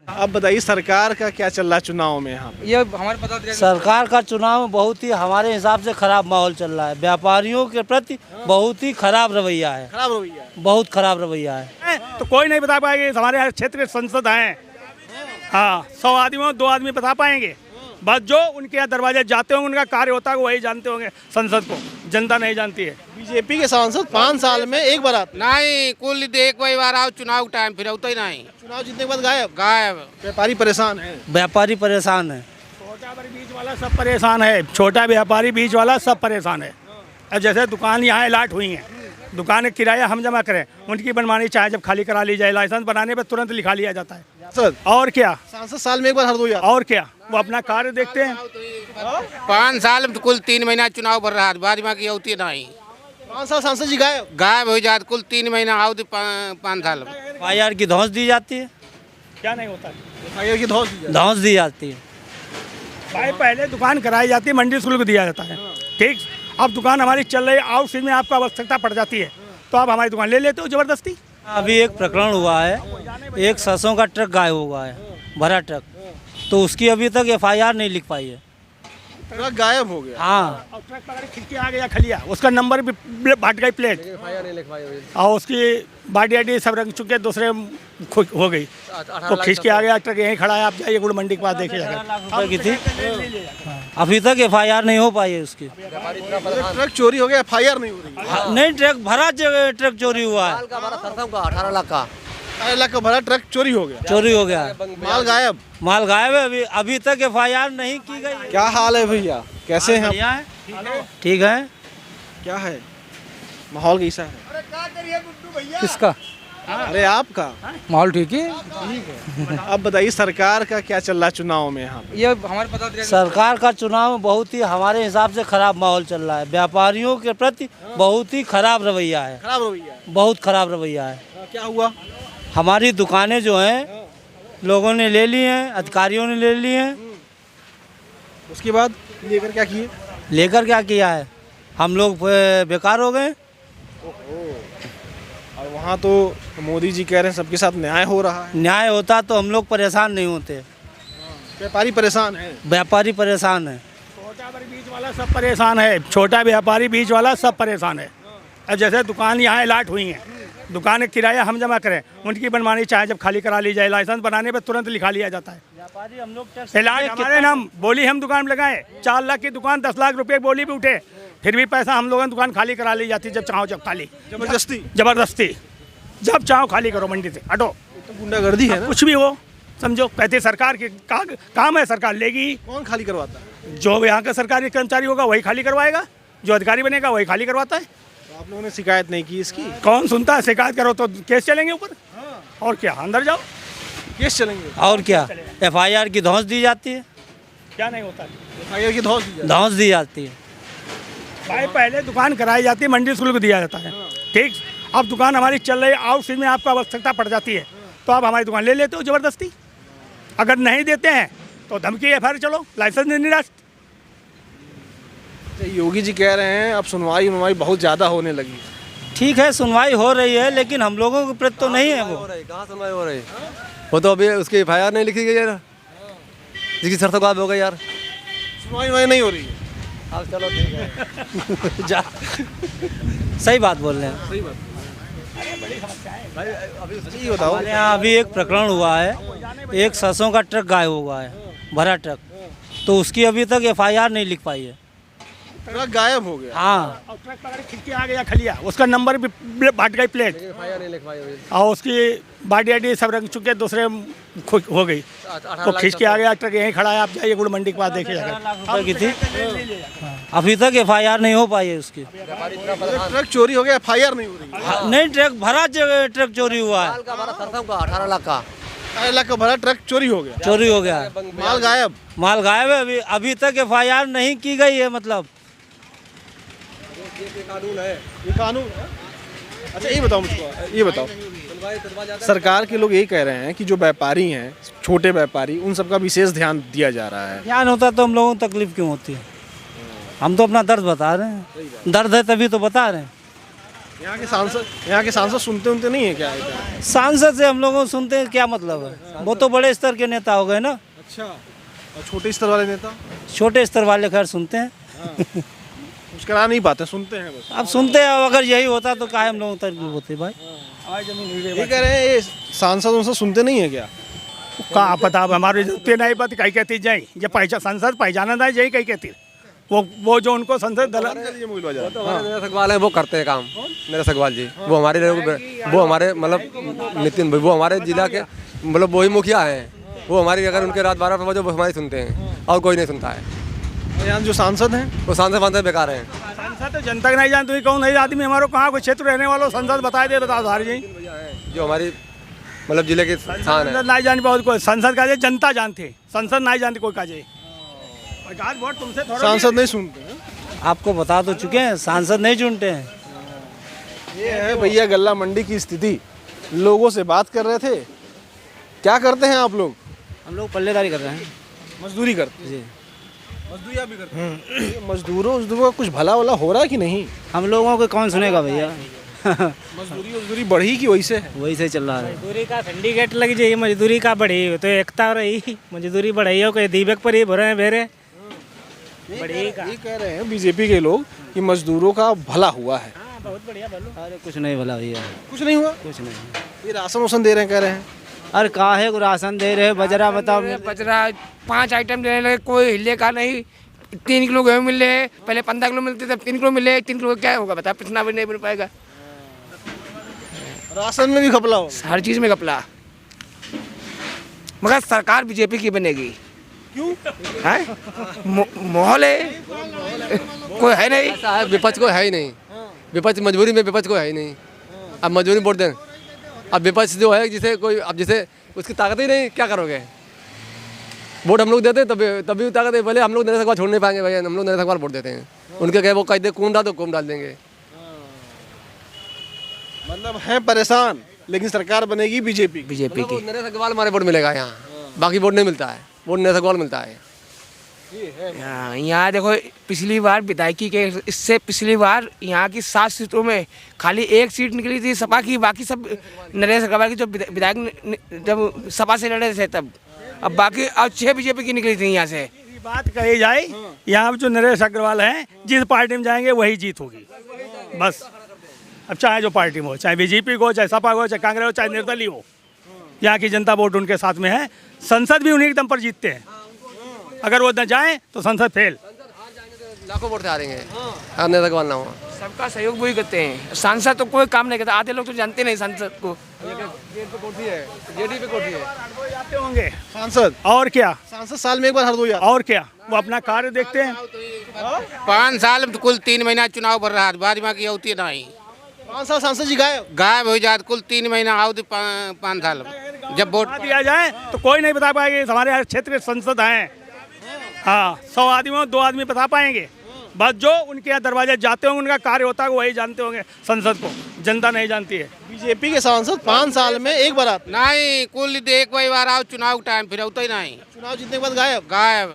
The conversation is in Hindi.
अब बताइए सरकार का क्या चल रहा है चुनाव में यहाँ पे? ये हमारे पता सरकार का चुनाव बहुत ही हमारे हिसाब से खराब माहौल चल रहा है। व्यापारियों के प्रति बहुत ही खराब रवैया है, खराब रवैया है। बहुत खराब रवैया है। तो कोई नहीं बता पाएंगे। हमारे क्षेत्र के सांसद हैं, हाँ 100 आदमी 2 आदमी बता पाएंगे। बस जो उनके यहाँ दरवाजे जाते होंगे, उनका कार्य होता है वही जानते होंगे। संसद को जनता नहीं जानती है। बीजेपी के सांसद 5 साल में एक बार आते नहीं, कुल देख वही बार आओ चुनाव टाइम फिर होता ही नहीं। चुनाव जीतने के बाद गायब। गायब। व्यापारी परेशान है। व्यापारी परेशान है। छोटा बीच वाला सब परेशान है। छोटा व्यापारी बीच वाला सब परेशान है। अब जैसे दुकान यहाँ अलाट हुई हैं, दुकान का किराया हम जमा करें, उनकी बनवानी चाहे जब खाली करा ली जाए, लाइसेंस बनाने पर तुरंत लिखा लिया जाता है। सर और क्या, सांसद साल में एक बार हर 2 जाते और क्या, वो अपना कार्य देखते हैं। 5 साल में तो कुल 3 महीना चुनाव भर रहा, बाद में की होती नहीं। 5 साल सांसद जी गायब। गायब हो जाते कुल 3 महीना आओ 5 साल में। FIR की धौंस दी जाती है, क्या नहीं होता है FIR की धौंस दी जाती है। भाई पहले दुकान कराई जाती है, मंडी शुल्क दिया जाता है, ठीक। अब दुकान हमारी चल रही है, आउट सीज में आपको आवश्यकता पड़ जाती है तो आप हमारी दुकान ले लेते हो जबरदस्ती। अभी एक प्रकरण हुआ है, एक सरसों का ट्रक गायब हुआ है, भरा ट्रक, तो उसकी अभी तक FIR नहीं लिख पाई है। ट्रक गायब हो गया। हाँ, और ट्रक पकड़ खिंच आ गया खलिया, उसका नंबर भी हट गई प्लेट, और उसकी बॉडी आडी सब रंग चुके, दूसरे हो गई, तो खींच के आ गया ट्रक। यहीं खड़ा है, आप जाइए गुड़ मंडी के पास देखिए जाकर। रुपए की थी, अभी तक FIR नहीं हो पाई है उसकी। ट्रक चोरी हो गया, FIR नहीं हो रही है। नहीं, ट्रक भरा ट्रक चोरी हुआ है, 18 लाख का 18 लाख का भरा ट्रक चोरी हो गया। चोरी हो गया, माल गायब। माल गायब है। अभी तक FIR नहीं की गई। क्या हाल है भैया, कैसे हैं बढ़िया है, ठीक है। क्या है माहौल कैसा है? किसका अरे आपका माहौल ठीक है। अब बताइए सरकार का क्या चल रहा है चुनाव में यहाँ पे? ये हमारे पता सरकार का चुनाव बहुत ही हमारे हिसाब से खराब माहौल चल रहा है। व्यापारियों के प्रति बहुत ही खराब रवैया है, खराब रवैया है। बहुत खराब रवैया है। क्या हुआ? हमारी दुकानें जो हैं लोगों ने ले ली हैं, अधिकारियों ने ले ली हैं। उसके बाद लेकर क्या किए? लेकर क्या किया है, हम लोग बेकार हो गए। और वहाँ तो मोदी जी कह रहे हैं सबके साथ न्याय हो रहा है। न्याय होता तो हम लोग परेशान नहीं होते। व्यापारी परेशान है। व्यापारी परेशान है। छोटा बीच वाला सब परेशान है। छोटा व्यापारी बीच वाला सब परेशान है। अब जैसे दुकान यहाँ अलाट हुई हैं, दुकान का किराया हम जमा करें, उनकी बनवानी चाहे जब खाली करा ली जाए, लाइसेंस बनाने पर तुरंत लिखा लिया जाता है। व्यापारी हम लोग इलाज हमारे नाम बोली, हम दुकान लगाए, 4 लाख की दुकान 10 लाख रुपए बोली भी उठे, फिर भी पैसा हम लोगों ने दुकान खाली करा ली जाती, जब चाहो जब खाली, जबरदस्ती जब चाहो खाली करो मंडी से, हटो। तो गुंडागर्दी है ना? कुछ भी हो समझो, कहते सरकार के काम है, सरकार लेगी। कौन खाली करवाता है? जो यहाँ का सरकारी कर्मचारी होगा वही खाली करवाएगा, जो अधिकारी बनेगा वही खाली करवाता है। तो आप लोगों ने शिकायत नहीं की इसकी? कौन सुनता है? शिकायत करो तो केस चलेंगे ऊपर, और क्या, अंदर जाओ केस चलेंगे। और क्या, FIR की धौंस दी जाती है, क्या नहीं होता है। FIR की धौंस दी जाती है। भाई पहले दुकान कराई जाती है, मंडी शुल्क दिया जाता है, ठीक। अब दुकान हमारी चल रही है, आउट सीज में आपको आवश्यकता पड़ जाती है तो आप हमारी दुकान ले लेते हो जबरदस्ती। अगर नहीं देते हैं तो धमकी FIR, चलो लाइसेंस निराश। योगी जी कह रहे हैं अब सुनवाई बहुत ज़्यादा होने लगी। ठीक है, सुनवाई हो रही है, लेकिन हम लोगों के प्रति तो नहीं है वो। कहाँ सुनवाई हो रही? वो तो अभी उसकी FIR नहीं लिखी गई यार, जिसकी शर्त गायब हो गई यार। सुनवाई नहीं हो रही है। अब चलो ठीक है। जा, सही बात बोल रहे हैं। सही बात। ये बताओ, हमारे यहाँ अभी एक प्रकरण हुआ है, एक सरसों का ट्रक गायब हुआ है, भरा ट्रक, तो उसकी अभी तक FIR नहीं लिख पाई है। ट्रक गायब हो गया। हाँ, और ट्रक पकड़ खिंच के आ गया खलिया, उसका नंबर भी हट गई प्लेट, FIR नहीं लिख पाई हुई। और उसकी बॉडी आडी सब रंग चुके, दूसरे हो गई, तो खींच के आ गया ट्रक। यहीं खड़ा है, आप जाइए गुड़ मंडी के पास देखिए जाकर। 18 लाख रुपए की थी, अभी तक FIR नहीं हो पाई है उसकी। ट्रक चोरी हो गया, FIR नहीं हो रही है। नहीं, ट्रक भरा ट्रक चोरी हुआ है, 18 लाख का 18 लाख का भरा ट्रक चोरी हो गया। चोरी हो गया, माल गायब। माल गायब है। अभी तक FIR नहीं की गई है। मतलब ये कानून है। अच्छा ये बताओ मुझको, ये बताओ, सरकार के लोग यही कह रहे हैं कि जो व्यापारी हैं, छोटे व्यापारी, उन सबका विशेष ध्यान दिया जा रहा है। ध्यान होता तो हम लोगों को तकलीफ क्यों होती है? हम तो अपना दर्द बता रहे हैं, दर्द है तभी तो बता रहे हैं। यहाँ के सांसद सुनते नहीं है क्या? सांसद से हम लोगों को सुनते हैं क्या मतलब है, वो तो बड़े स्तर के नेता हो गए ना। अच्छा, और छोटे स्तर वाले नेता छोटे स्तर वाले खैर सुनते हैं। कुछ करा नहीं पाते, सुनते हैं बस। अब सुनते हैं, अगर यही होता तो काहे हम लोग तक होते भाई। ये कह रहे हैं ये सांसद उनसे सुनते नहीं है क्या? कहाँ पता, अब हमारे जरूरत नहीं पता कहीं कहती जाए, ये संसद पहचाना था यही कहीं कहती वो जो उनको संसद दल नरेश अग्रवाल है, वो करते हैं काम। नरेश अग्रवाल जी वो हमारे लोग, वो हमारे मतलब नितिन भाई, वो हमारे जिला के मतलब वही मुखिया हैं। वो हमारी अगर उनके रात 12 बजे वो हमारी सुनते हैं और कोई नहीं सुनता है। और यहाँ जो सांसद हैं वो सांसद बेकार हैं। संसद तो जनता नहीं जानती, कौन नहीं आदमी हमारे कहाँ कोई क्षेत्र रहने वालों संसद बताए दे, बताओ सारी जी जो हमारी मतलब जिले के स्थान है। संसद नहीं जान बहुत कोई, संसद का जनता जानते, संसद नहीं जानती कोई काजे। वोट तुमसे थोड़ा सांसद नहीं सुनते हैं। आपको बता तो चुके हैं, सांसद नहीं चुनते हैं। ये है भैया गल्ला मंडी की स्थिति। लोगों से बात कर रहे थे। क्या करते हैं आप लोग? हम लोग पल्लेदारी कर रहे हैं मजदूरी करते हैं। जी। मजदूरी आप भी करते हैं? मजदूरों का कुछ भला वाला हो रहा है कि नहीं? हम लोगों को कौन सुनेगा भैया। मजदूरी बढ़ी कि वही से है? वही से चल रहा है। मजदूरी का सिंडिकेट लग जाइए, मजदूरी का बढ़ी तो एकता रही, मजदूरी बढ़ाई हो कोई दीपक पर ही भरे भेरे ये कह रहे हैं बीजेपी के लोग कि मजदूरों का भला हुआ है। बहुत बढ़िया बोलो। अरे कुछ नहीं भला भैया, कुछ नहीं हुआ। कुछ नहीं। ये राशन वासन दे रहे हैं, कह रहे हैं। अरे काहे को राशन दे रहे, बजरा बताओ। बजरा 5 आइटम देने लगे, कोई हिले का नहीं। 3 किलो गेहूँ मिल रहे, पहले 15 किलो मिलते थे, 3 किलो मिले। 3 किलो क्या होगा बता, पिछना भी नहीं मिल पाएगा। राशन में भी घपला हो। हर चीज़ में घपला, मगर सरकार बीजेपी की बनेगी। क्यों? है माहौल है, कोई है नहीं। ऐसा है, विपक्ष को है ही नहीं। विपक्ष मजबूरी में, विपक्ष को है ही नहीं। अब मजबूरी वोट दें। अब विपक्ष जो है जिसे कोई, अब जिसे उसकी ताकत ही नहीं, क्या करोगे? वोट हम लोग देते हैं तभी ताकत है। पहले हम लोग नरेश अग्रवाल छोड़ नहीं पाएंगे भैया, हम लोग नरेश अग्रवाल वोट देते हैं। उनके कहे वो कहते कौन डाल तो कौन डाल देंगे। मतलब है परेशान, लेकिन सरकार बनेगी बीजेपी की। नरेश अग्रवाल हमारे वोट मिलेगा यहाँ, बाकी वोट नहीं मिलता है। वोट नरेश अग्रवाल मिलता है। यहाँ देखो, पिछली बार विधायकी के, इससे पिछली बार यहाँ की 7 सीटों में खाली 1 सीट निकली थी सपा की, बाकी सब नरेश अग्रवाल की जो विधायक जब सपा से लड़े थे तब। अब बाकी अब 6 बीजेपी की निकली थी यहाँ से। बात कही जाए, यहाँ जो नरेश अग्रवाल हैं, जिस पार्टी में जाएंगे वही जीत होगी बस। अब चाहे जो पार्टी में हो, चाहे बीजेपी को, चाहे सपा को, चाहे कांग्रेस हो, चाहे निर्दलीय हो, यहाँ की जनता वोट उनके साथ में है। संसद भी उन्हीं के दम पर जीतते हैं। अगर वो न जाए तो संसद फेल। लाखों वोट से हारेंगे अगर नरेश अग्रवाल ना हो। सबका सहयोग वही करते हैं, सांसद तो कोई काम नहीं करता। आधे लोग तो जानते नहीं सांसद को। जाते होंगे सांसद, और क्या, सांसद साल में एक बार हर 2 और क्या, वो अपना कार्य देखते हैं। 5 साल में कुल 3 महीना चुनाव भर रहा, भाजपा की होती नहीं। 5 साल सांसद जी गायब हो जाते कुल 3 महीना आओ 5 साल जब वोट दिया जाए तो कोई नहीं बता पाएंगे हमारे क्षेत्र के संसद हैं। हाँ, 100 आदमी में 2 आदमी बता पाएंगे बस। जो उनके यहाँ दरवाजे जाते होंगे, उनका कार्य होता है, वही जानते होंगे। संसद को जनता नहीं जानती है। बीजेपी के सांसद 5 साल में एक बार आते, नहीं, कुल एक बार आओ चुनाव टाइम फिर होता ही नहीं। चुनाव जीतने के बाद गायब।